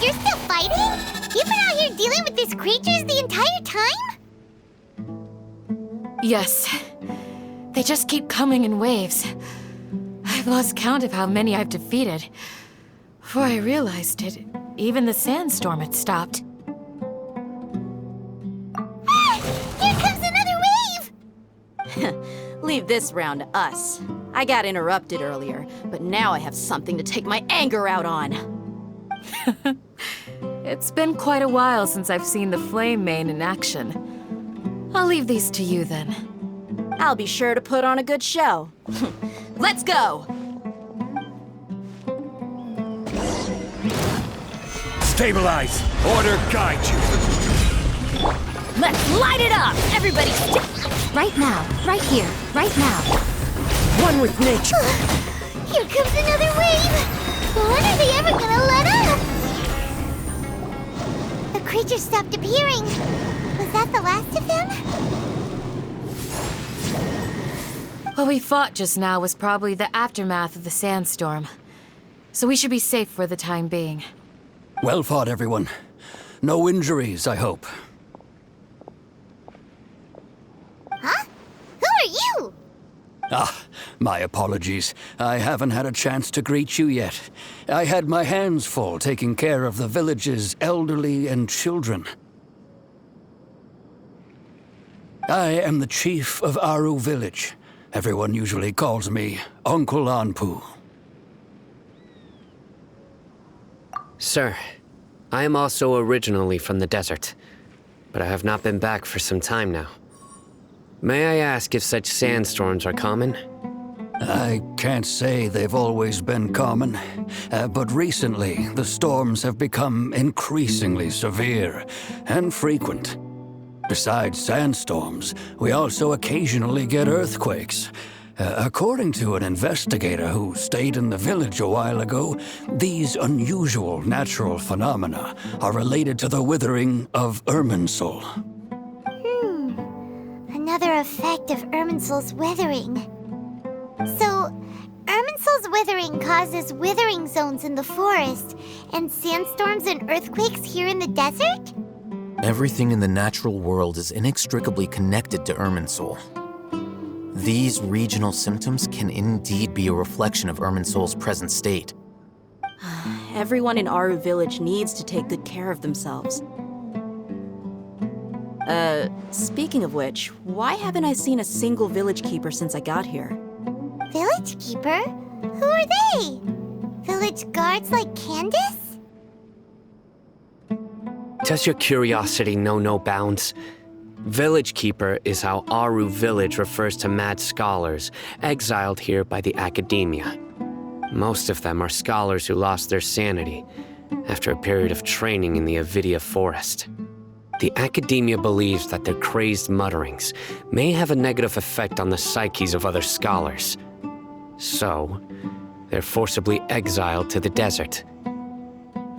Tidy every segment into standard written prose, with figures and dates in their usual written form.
You're still fighting? You've been out here dealing with these creatures the entire time? Yes. They just keep coming in waves. I've lost count of how many I've defeated. Before I realized it, even the sandstorm had stopped. Ah! Here comes another wave! Leave this round to us. I got interrupted earlier, but now I have something to take my anger out on. It's been quite a while since I've seen the Flame Mane in action. I'll leave these to you then. I'll be sure to put on a good show. Let's go! Stabilize! Order guide you! Let's light it up! Everybody Right now, right here, right now. One with nature! Here comes another wave! When are they ever gonna let up? The creature stopped appearing. Was that the last of them? What we fought just now was probably the aftermath of the sandstorm. So we should be safe for the time being. Well fought, everyone. No injuries, I hope. Huh? Who are you? Ah, my apologies. I haven't had a chance to greet you yet. I had my hands full taking care of the village's elderly and children. I am the chief of Aru Village. Everyone usually calls me Uncle Anpu. Sir, I am also originally from the desert, but I have not been back for some time now. May I ask if such sandstorms are common? I can't say they've always been common, but recently the storms have become increasingly severe and frequent. Besides sandstorms, we also occasionally get earthquakes. According to an investigator who stayed in the village a while ago, these unusual natural phenomena are related to the withering of Irminsul. Another effect of Irminsul's withering. So, Irminsul's withering causes withering zones in the forest, and sandstorms and earthquakes here in the desert? Everything in the natural world is inextricably connected to Irminsul. These regional symptoms can indeed be a reflection of Irminsul's present state. Everyone in Aru Village needs to take good care of themselves. Speaking of which, why haven't I seen a single village keeper since I got here? Village keeper? Who are they? Village guards like Candace? Does your curiosity know no bounds? Village Keeper is how Aru Village refers to mad scholars exiled here by the academia. Most of them are scholars who lost their sanity after a period of training in the Avidia forest. The academia believes that their crazed mutterings may have a negative effect on the psyches of other scholars. So, they're forcibly exiled to the desert.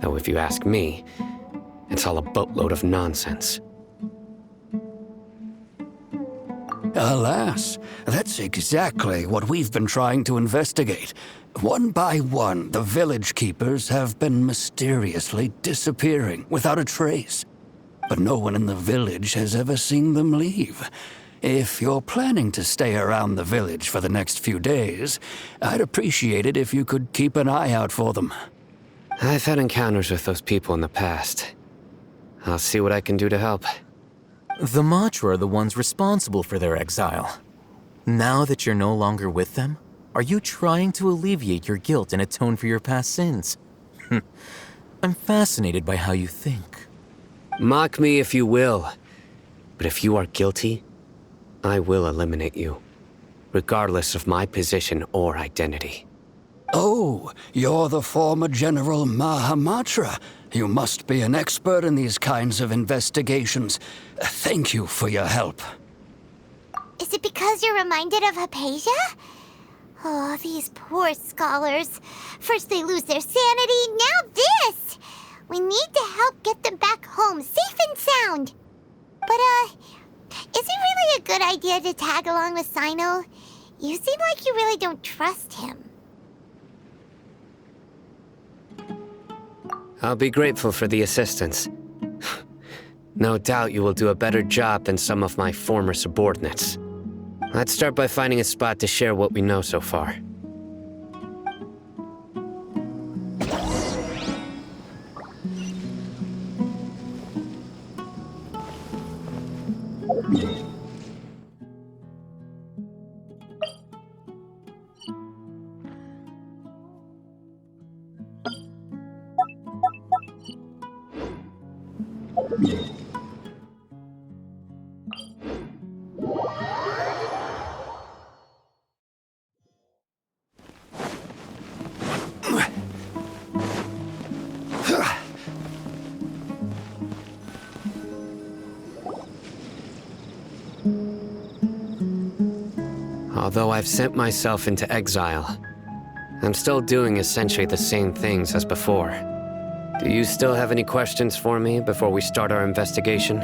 Though if you ask me, it's all a boatload of nonsense. Alas, that's exactly what we've been trying to investigate. One by one, the village keepers have been mysteriously disappearing without a trace. But no one in the village has ever seen them leave. If you're planning to stay around the village for the next few days, I'd appreciate it if you could keep an eye out for them. I've had encounters with those people in the past. I'll see what I can do to help. The Matra are the ones responsible for their exile. Now that you're no longer with them, are you trying to alleviate your guilt and atone for your past sins? I'm fascinated by how you think. Mock me if you will, but if you are guilty, I will eliminate you, regardless of my position or identity. Oh, you're the former General Mahamatra. You must be an expert in these kinds of investigations. Thank you for your help. Is it because you're reminded of Hypatia? Oh, these poor scholars. First they lose their sanity, now this! We need to help get them back home, safe and sound. But, is it really a good idea to tag along with Sino? You seem like you really don't trust him. I'll be grateful for the assistance. No doubt you will do a better job than some of my former subordinates. Let's start by finding a spot to share what we know so far. Although I've sent myself into exile, I'm still doing essentially the same things as before. Do you still have any questions for me before we start our investigation?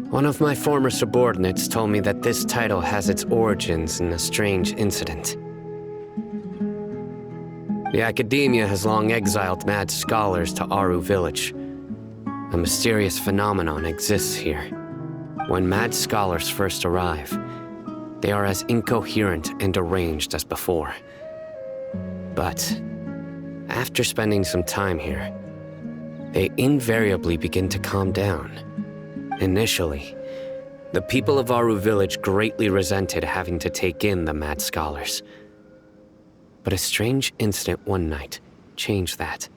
One of my former subordinates told me that this title has its origins in a strange incident. The Academia has long exiled mad scholars to Aru Village. A mysterious phenomenon exists here. When mad scholars first arrive, they are as incoherent and deranged as before. But after spending some time here, they invariably begin to calm down. Initially, the people of Aru Village greatly resented having to take in the mad scholars. But a strange incident one night changed that.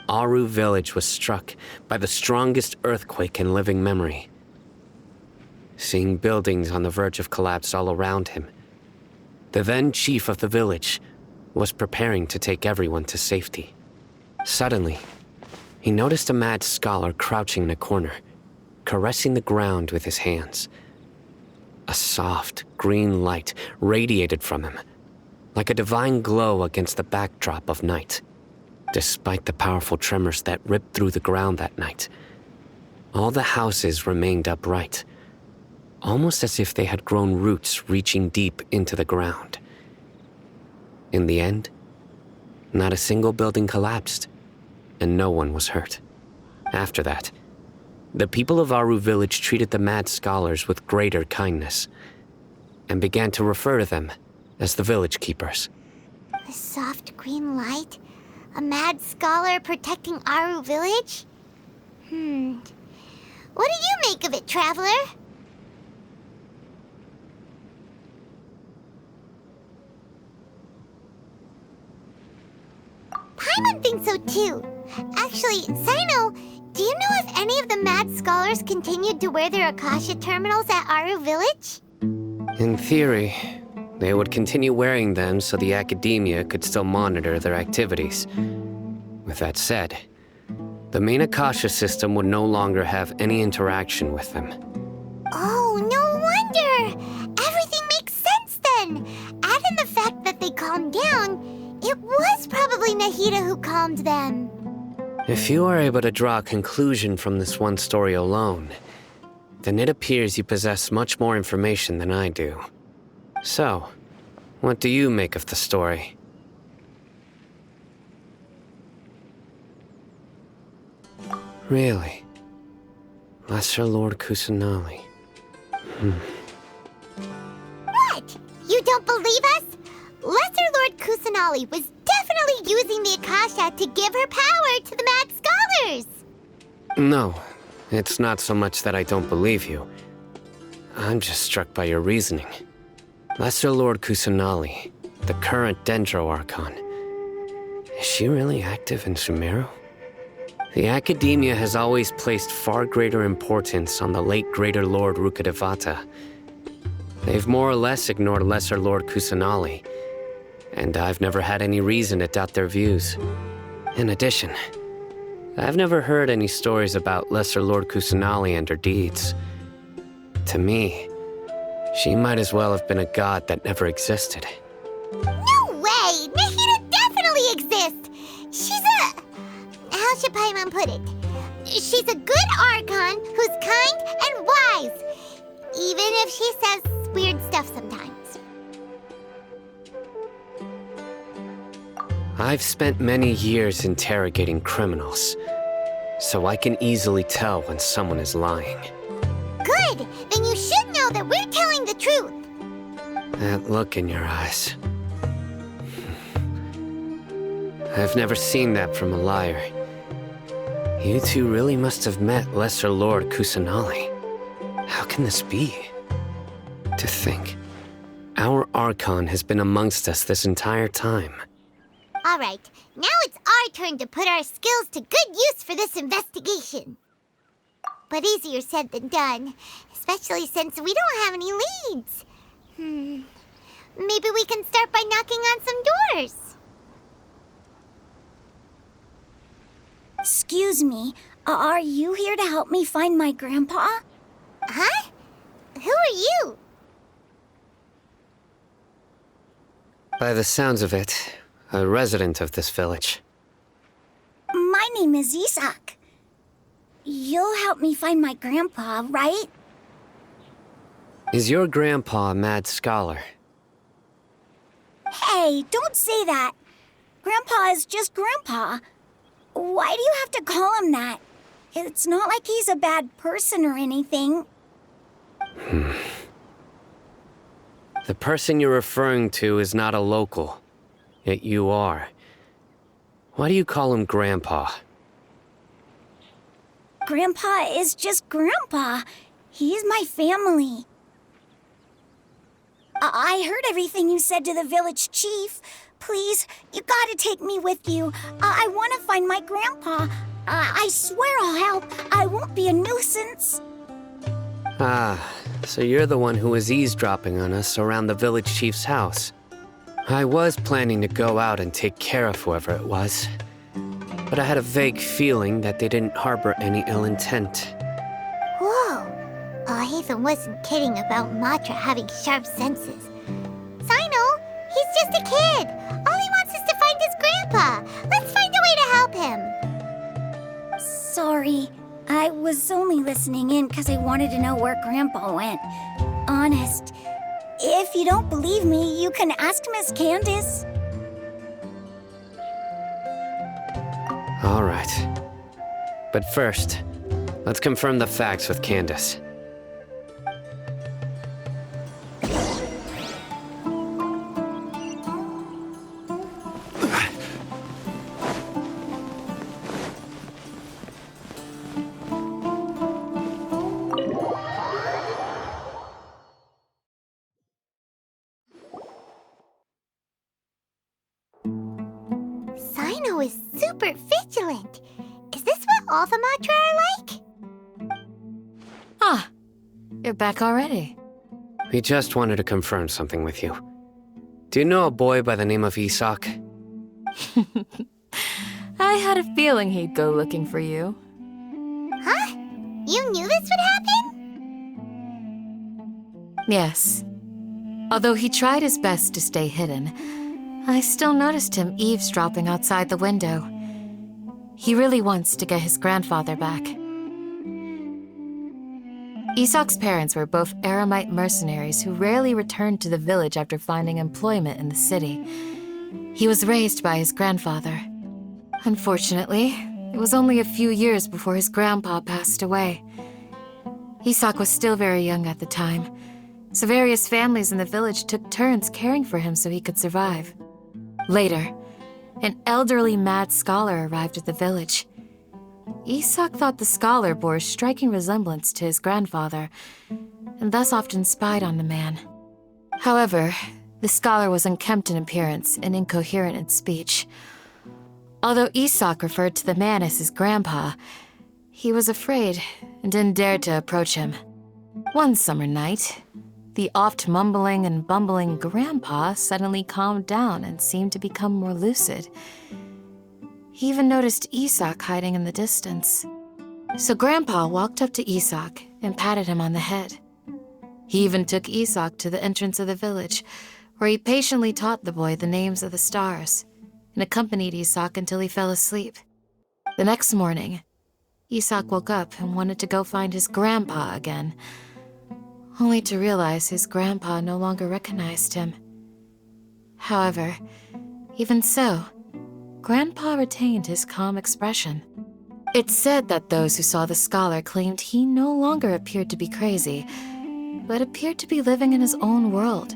Aru Village was struck by the strongest earthquake in living memory. Seeing buildings on the verge of collapse all around him, the then chief of the village was preparing to take everyone to safety. Suddenly, he noticed a mad scholar crouching in a corner, caressing the ground with his hands. A soft, green light radiated from him, like a divine glow against the backdrop of night. Despite the powerful tremors that ripped through the ground that night, all the houses remained upright, almost as if they had grown roots reaching deep into the ground. In the end, not a single building collapsed, and no one was hurt. After that, the people of Aru Village treated the mad scholars with greater kindness, and began to refer to them as the village keepers. A soft green light? A mad scholar protecting Aru Village? What do you make of it, Traveler? Paimon thinks so too. Actually, Sino, do you know if any of the mad scholars continued to wear their Akasha terminals at Aru Village? In theory, they would continue wearing them so the Academia could still monitor their activities. With that said, the main Akasha system would no longer have any interaction with them. Oh, no wonder! Everything makes sense then! Add in the fact that they calmed down, it was probably Nahida who calmed them. If you are able to draw a conclusion from this one story alone, then it appears you possess much more information than I do. So, what do you make of the story? Really? Lesser Lord Kusanali. What? You don't believe us? Lesser Lord Kusanali was definitely using the Akasha to give her power to the mad scholars! No, it's not so much that I don't believe you. I'm just struck by your reasoning. Lesser Lord Kusanali, the current Dendro Archon. Is she really active in Sumeru? The Academia has always placed far greater importance on the late Greater Lord Rukkhadevata. They've more or less ignored Lesser Lord Kusanali, and I've never had any reason to doubt their views. In addition, I've never heard any stories about Lesser Lord Kusanali and her deeds. To me, she might as well have been a god that never existed. No way! Nahida definitely exists! She's a... How should Paimon put it? She's a good Archon who's kind and wise, even if she says weird stuff sometimes. I've spent many years interrogating criminals, so I can easily tell when someone is lying. Good! Then you should know that we're telling the truth. That look in your eyes. I've never seen that from a liar. You two really must have met Lesser Lord Kusanali. How can this be? To think, our Archon has been amongst us this entire time. All right, now it's our turn to put our skills to good use for this investigation. But easier said than done, especially since we don't have any leads. Maybe we can start by knocking on some doors. Excuse me, are you here to help me find my grandpa? Huh? Who are you? By the sounds of it, a resident of this village. My name is Isak. You'll help me find my grandpa, right? Is your grandpa a mad scholar? Hey, don't say that. Grandpa is just Grandpa. Why do you have to call him that? It's not like he's a bad person or anything. The person you're referring to is not a local, yet you are. Why do you call him Grandpa? Grandpa is just Grandpa. He's my family. I heard everything you said to the village chief. Please, you gotta take me with you. I want to find my grandpa. I swear I'll help. I won't be a nuisance. Ah, so you're the one who was eavesdropping on us around the village chief's house. I was planning to go out and take care of whoever it was, but I had a vague feeling that they didn't harbor any ill intent. Whoa. Haven wasn't kidding about Matra having sharp senses. Sino, he's just a kid. All he wants is to find his grandpa. Let's find a way to help him. Sorry, I was only listening in because I wanted to know where Grandpa went. Honest. If you don't believe me, you can ask Miss Candace. All right. But first, let's confirm the facts with Candace. Sino is super vigilant. Is this what all the Matra are like? Ah, you're back already. We just wanted to confirm something with you. Do you know a boy by the name of Isak? I had a feeling he'd go looking for you. Huh? You knew this would happen? Yes. Although he tried his best to stay hidden, I still noticed him eavesdropping outside the window. He really wants to get his grandfather back. Isak's parents were both Aramite mercenaries who rarely returned to the village after finding employment in the city. He was raised by his grandfather. Unfortunately, it was only a few years before his grandpa passed away. Isak was still very young at the time, so various families in the village took turns caring for him so he could survive. Later, an elderly mad scholar arrived at the village. Isak thought the scholar bore a striking resemblance to his grandfather, and thus often spied on the man. However, the scholar was unkempt in appearance and incoherent in speech. Although Isak referred to the man as his grandpa, he was afraid and didn't dare to approach him. One summer night, The oft mumbling and bumbling Grandpa suddenly calmed down and seemed to become more lucid. He even noticed Isak hiding in the distance. So Grandpa walked up to Isak and patted him on the head. He even took Isak to the entrance of the village, where he patiently taught the boy the names of the stars and accompanied Isak until he fell asleep. The next morning, Isak woke up and wanted to go find his grandpa again, only to realize his grandpa no longer recognized him. However, even so, Grandpa retained his calm expression. It's said that those who saw the scholar claimed he no longer appeared to be crazy, but appeared to be living in his own world,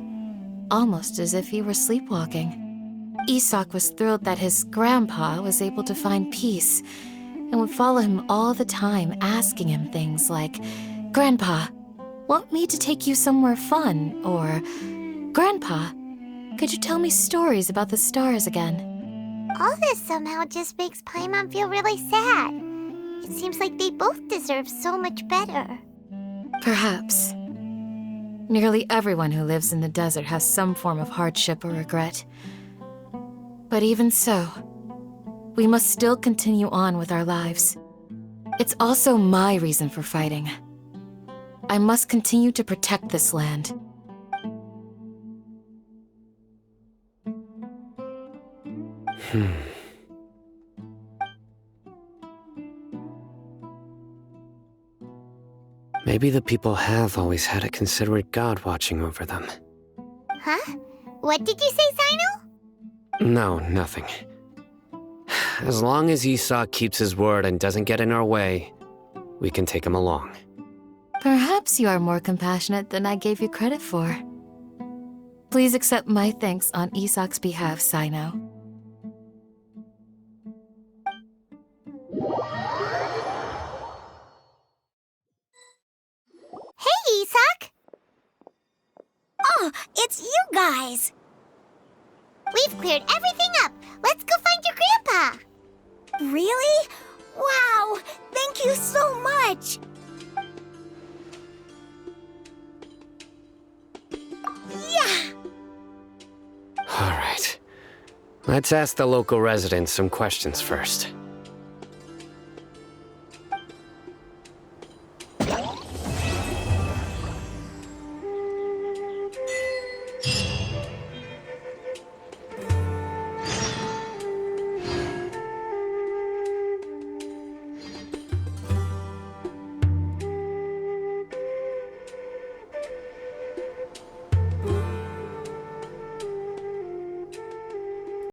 almost as if he were sleepwalking. Isak was thrilled that his grandpa was able to find peace and would follow him all the time, asking him things like, "Grandpa, want me to take you somewhere fun?" Or, "Grandpa, could you tell me stories about the stars again?" All this somehow just makes Paimon feel really sad. It seems like they both deserve so much better. Perhaps. Nearly everyone who lives in the desert has some form of hardship or regret. But even so, we must still continue on with our lives. It's also my reason for fighting. I must continue to protect this land. Maybe the people have always had a considerate god watching over them. Huh? What did you say, Sino? No, nothing. As long as Isak keeps his word and doesn't get in our way, we can take him along. Perhaps you are more compassionate than I gave you credit for. Please accept my thanks on Isak's behalf, Sino. Hey, Isak! Oh, it's you guys! We've cleared everything up. Let's go find your grandpa. Really? Wow! Thank you so much! Yeah! All right. Let's ask the local residents some questions first.